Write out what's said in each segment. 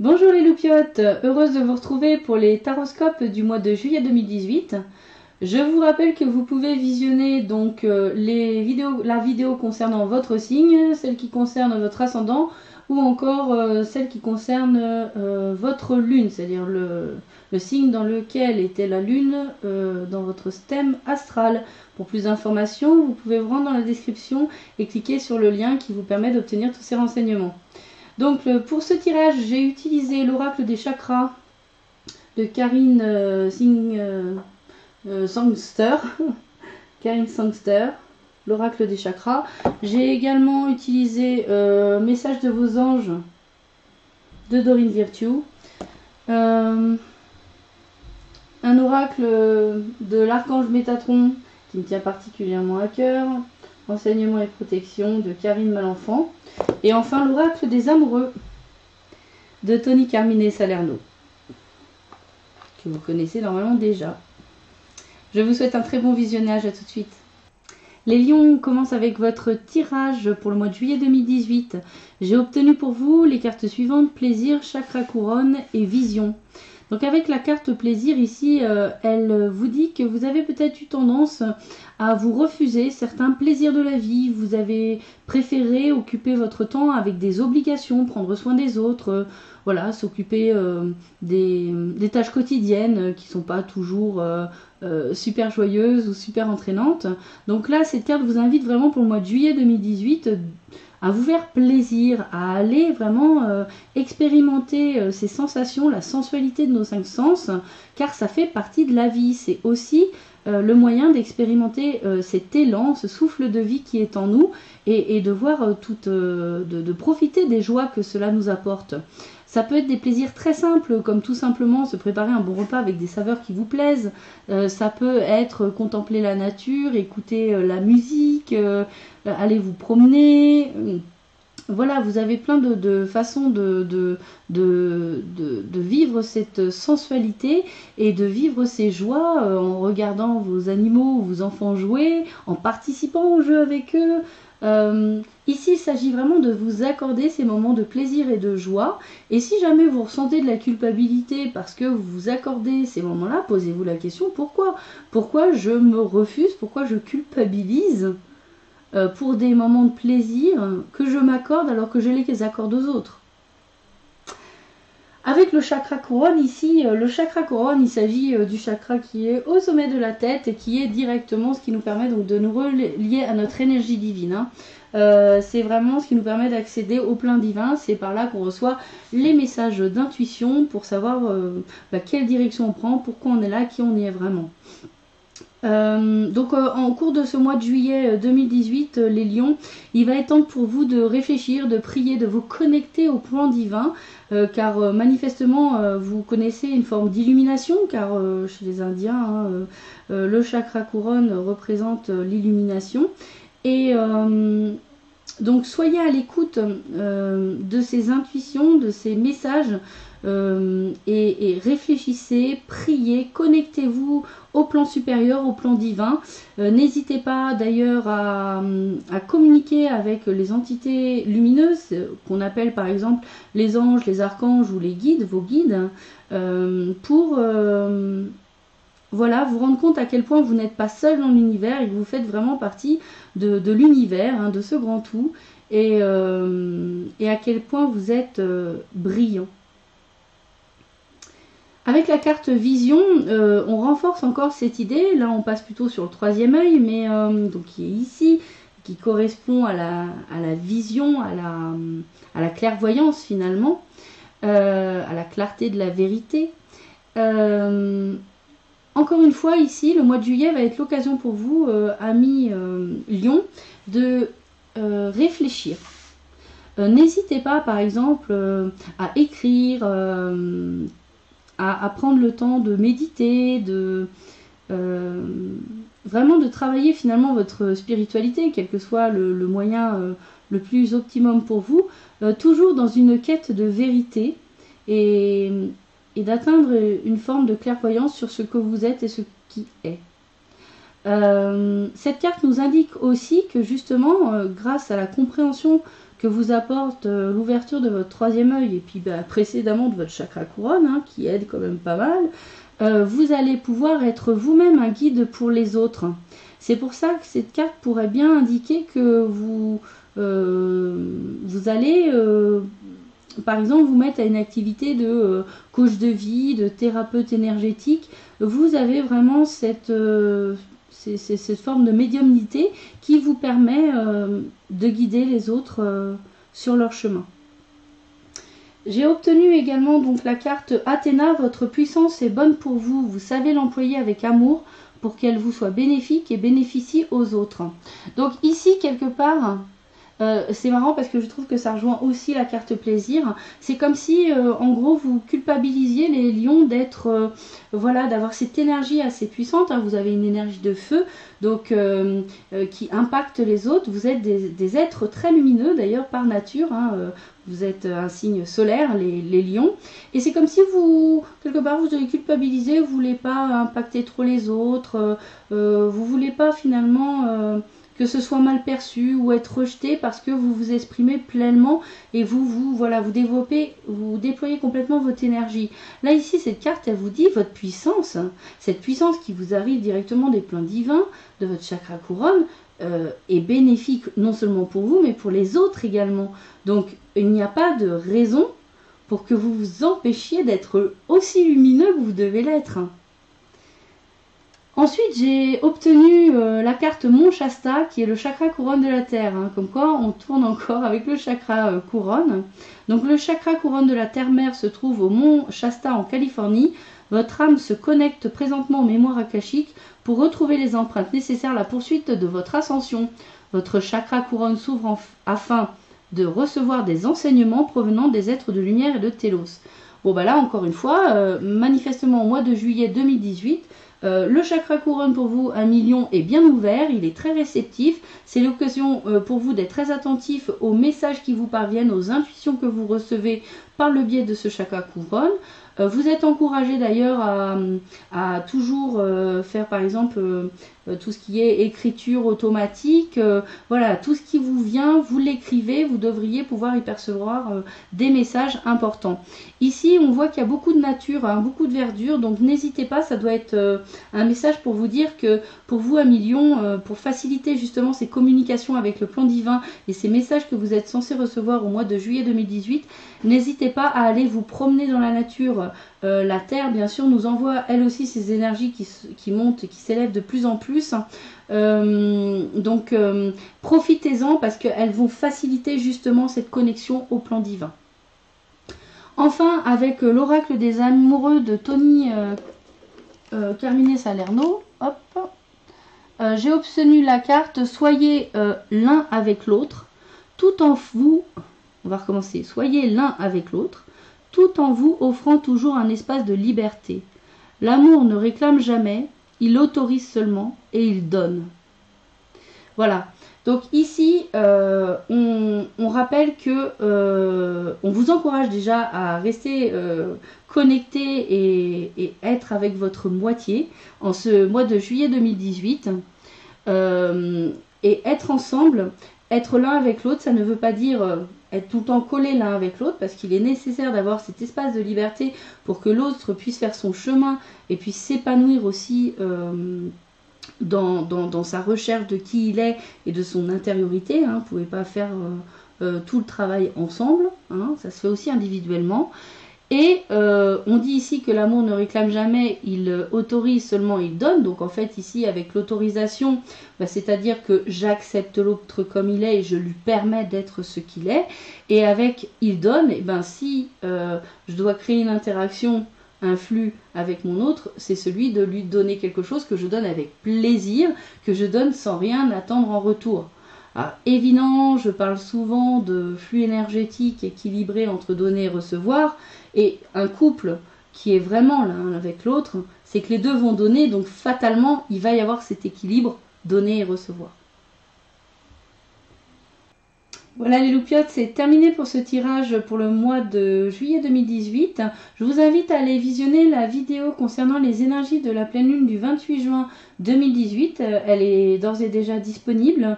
Bonjour les loupiotes, heureuse de vous retrouver pour les taroscopes du mois de juillet 2018. Je vous rappelle que vous pouvez visionner donc la vidéo concernant votre signe, celle qui concerne votre ascendant ou encore celle qui concerne votre lune, c'est-à-dire le signe dans lequel était la lune dans votre système astral. Pour plus d'informations, vous pouvez vous rendre dans la description et cliquer sur le lien qui vous permet d'obtenir tous ces renseignements. Donc pour ce tirage, j'ai utilisé l'oracle des chakras de Karine Sangster. Karine Sangster, l'oracle des chakras. J'ai également utilisé Message de vos anges de Dorine Virtue. Un oracle de l'archange Métatron qui me tient particulièrement à cœur. Enseignement et protection de Karine Malenfant. Et enfin l'oracle des amoureux de Tony Carmine Salerno, que vous connaissez normalement déjà. Je vous souhaite un très bon visionnage, à tout de suite. Les lions, on commence avec votre tirage pour le mois de juillet 2018. J'ai obtenu pour vous les cartes suivantes: plaisir, chakra couronne et vision. Donc avec la carte plaisir ici, elle vous dit que vous avez peut-être eu tendance à vous refuser certains plaisirs de la vie. Vous avez préféré occuper votre temps avec des obligations, prendre soin des autres, voilà, s'occuper des tâches quotidiennes qui ne sont pas toujours super joyeuses ou super entraînantes. Donc là, cette carte vous invite vraiment pour le mois de juillet 2018 à vous faire plaisir, à aller vraiment expérimenter ces sensations, la sensualité de nos 5 sens, car ça fait partie de la vie. C'est aussi le moyen d'expérimenter cet élan, ce souffle de vie qui est en nous, et de voir de profiter des joies que cela nous apporte. Ça peut être des plaisirs très simples, comme tout simplement se préparer un bon repas avec des saveurs qui vous plaisent. Ça peut être contempler la nature, écouter la musique, aller vous promener. Voilà, vous avez plein de façons de vivre cette sensualité et de vivre ces joies en regardant vos animaux ou vos enfants jouer, en participant au jeu avec eux. Ici, il s'agit vraiment de vous accorder ces moments de plaisir et de joie. Et si jamais vous ressentez de la culpabilité parce que vous vous accordez ces moments-là, posez-vous la question: pourquoi? Pourquoi je me refuse? Pourquoi je culpabilise pour des moments de plaisir que je m'accorde alors que je les accorde aux autres? Avec le chakra couronne ici, le chakra couronne, il s'agit du chakra qui est au sommet de la tête et qui est directement ce qui nous permet donc de nous relier à notre énergie divine. C'est vraiment ce qui nous permet d'accéder au plein divin. C'est par là qu'on reçoit les messages d'intuition pour savoir quelle direction on prend, pourquoi on est là, qui on est vraiment. En cours de ce mois de juillet 2018, les lions, il va être temps pour vous de réfléchir, de prier, de vous connecter au plan divin, car manifestement vous connaissez une forme d'illumination, car chez les Indiens, le chakra couronne représente l'illumination. Et donc soyez à l'écoute de ces intuitions, de ces messages, et réfléchissez, priez, connectez-vous au plan supérieur, au plan divin. N'hésitez pas d'ailleurs à communiquer avec les entités lumineuses qu'on appelle par exemple les anges, les archanges ou les guides, vos guides, pour voilà, vous rendre compte à quel point vous n'êtes pas seul dans l'univers et que vous faites vraiment partie de l'univers, de ce grand tout, et à quel point vous êtes brillant. Avec la carte vision, on renforce encore cette idée. Là, on passe plutôt sur le 3e œil, mais donc qui est ici, qui correspond à la vision, à la clairvoyance finalement, à la clarté de la vérité. Encore une fois, ici, le mois de juillet va être l'occasion pour vous, amis Lions, de réfléchir. N'hésitez pas, par exemple, à écrire, à prendre le temps de méditer, vraiment de travailler finalement votre spiritualité, quel que soit le moyen le plus optimum pour vous, toujours dans une quête de vérité et d'atteindre une forme de clairvoyance sur ce que vous êtes et ce qui est. Cette carte nous indique aussi que justement, grâce à la compréhension que vous apporte l'ouverture de votre troisième œil, et puis précédemment de votre chakra couronne, hein, qui aide quand même pas mal, vous allez pouvoir être vous-même un guide pour les autres. C'est pour ça que cette carte pourrait bien indiquer que vous allez, par exemple, vous mettre à une activité de coach de vie, de thérapeute énergétique. Vous avez vraiment cette forme de médiumnité qui vous permet de guider les autres sur leur chemin. J'ai obtenu également donc la carte Athéna. Votre puissance est bonne pour vous. Vous savez l'employer avec amour pour qu'elle vous soit bénéfique et bénéficie aux autres. Donc ici, quelque part, c'est marrant parce que je trouve que ça rejoint aussi la carte plaisir. C'est comme si, en gros, vous culpabilisiez les lions d'être, voilà, d'avoir cette énergie assez puissante. Hein. Vous avez une énergie de feu, donc qui impacte les autres. Vous êtes des êtres très lumineux, d'ailleurs, par nature. Hein. Vous êtes un signe solaire, les lions. Et c'est comme si vous, quelque part, vous avez culpabilisé, vous ne voulez pas impacter trop les autres. Vous ne voulez pas, finalement... que ce soit mal perçu ou être rejeté parce que vous vous exprimez pleinement et vous déployez complètement votre énergie. Là ici, cette carte, elle vous dit votre puissance, hein, cette puissance qui vous arrive directement des plans divins, de votre chakra couronne, est bénéfique non seulement pour vous, mais pour les autres également. Donc, il n'y a pas de raison pour que vous vous empêchiez d'être aussi lumineux que vous devez l'être. Ensuite, j'ai obtenu la carte Mont Shasta, qui est le chakra couronne de la Terre. Hein, comme quoi, on tourne encore avec le chakra couronne. Donc, le chakra couronne de la Terre-Mère se trouve au Mont Shasta en Californie. Votre âme se connecte présentement aux mémoires akashiques pour retrouver les empreintes nécessaires à la poursuite de votre ascension. Votre chakra couronne s'ouvre afin de recevoir des enseignements provenant des êtres de lumière et de Télos. Bon, bah là, encore une fois, manifestement au mois de juillet 2018, le chakra couronne pour vous, 1 million, est bien ouvert, il est très réceptif. C'est l'occasion pour vous d'être très attentif aux messages qui vous parviennent, aux intuitions que vous recevez par le biais de ce chakra couronne. Vous êtes encouragé d'ailleurs à toujours faire par exemple tout ce qui est écriture automatique. Voilà, tout ce qui vous vient, vous l'écrivez, vous devriez pouvoir y percevoir des messages importants. Ici, on voit qu'il y a beaucoup de nature, hein, beaucoup de verdure, donc n'hésitez pas, ça doit être un message pour vous dire que pour vous, 1 million, pour faciliter justement ces communications avec le plan divin et ces messages que vous êtes censé recevoir au mois de juillet 2018, n'hésitez pas à aller vous promener dans la nature. La Terre, bien sûr, nous envoie elle aussi ces énergies qui montent et qui s'élèvent de plus en plus. Donc, profitez-en parce qu'elles vont faciliter justement cette connexion au plan divin. Enfin, avec l'oracle des amoureux de Tony Carmine Salerno, hop, j'ai obtenu la carte « Soyez l'un avec l'autre, tout en vous ». On va recommencer. « Soyez l'un avec l'autre, tout en vous offrant toujours un espace de liberté. L'amour ne réclame jamais, il autorise seulement et il donne. » Voilà. Donc ici, on rappelle que on vous encourage déjà à rester connecté et être avec votre moitié en ce mois de juillet 2018 et être ensemble. Être l'un avec l'autre, ça ne veut pas dire être tout le temps collés l'un avec l'autre, parce qu'il est nécessaire d'avoir cet espace de liberté pour que l'autre puisse faire son chemin et puisse s'épanouir aussi dans sa recherche de qui il est et de son intériorité. Hein. Vous ne pouvez pas faire tout le travail ensemble, hein. Ça se fait aussi individuellement. Et on dit ici que l'amour ne réclame jamais, il autorise seulement, il donne. Donc en fait ici avec l'autorisation, c'est-à-dire que j'accepte l'autre comme il est et je lui permets d'être ce qu'il est. Et avec il donne, et si je dois créer une interaction, un flux avec mon autre, c'est celui de lui donner quelque chose que je donne avec plaisir, que je donne sans rien attendre en retour. Alors, évidemment, je parle souvent de flux énergétique équilibré entre donner et recevoir, et un couple qui est vraiment l'un avec l'autre, c'est que les deux vont donner, donc fatalement, il va y avoir cet équilibre donner et recevoir. Voilà les loupiotes, c'est terminé pour ce tirage pour le mois de juillet 2018. Je vous invite à aller visionner la vidéo concernant les énergies de la pleine lune du 28 juin 2018. Elle est d'ores et déjà disponible.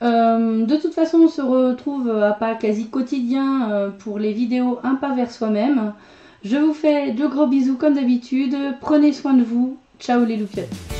De toute façon, on se retrouve à pas quasi quotidien pour les vidéos Un pas vers soi-même. Je vous fais de gros bisous comme d'habitude. Prenez soin de vous. Ciao les loupiottes.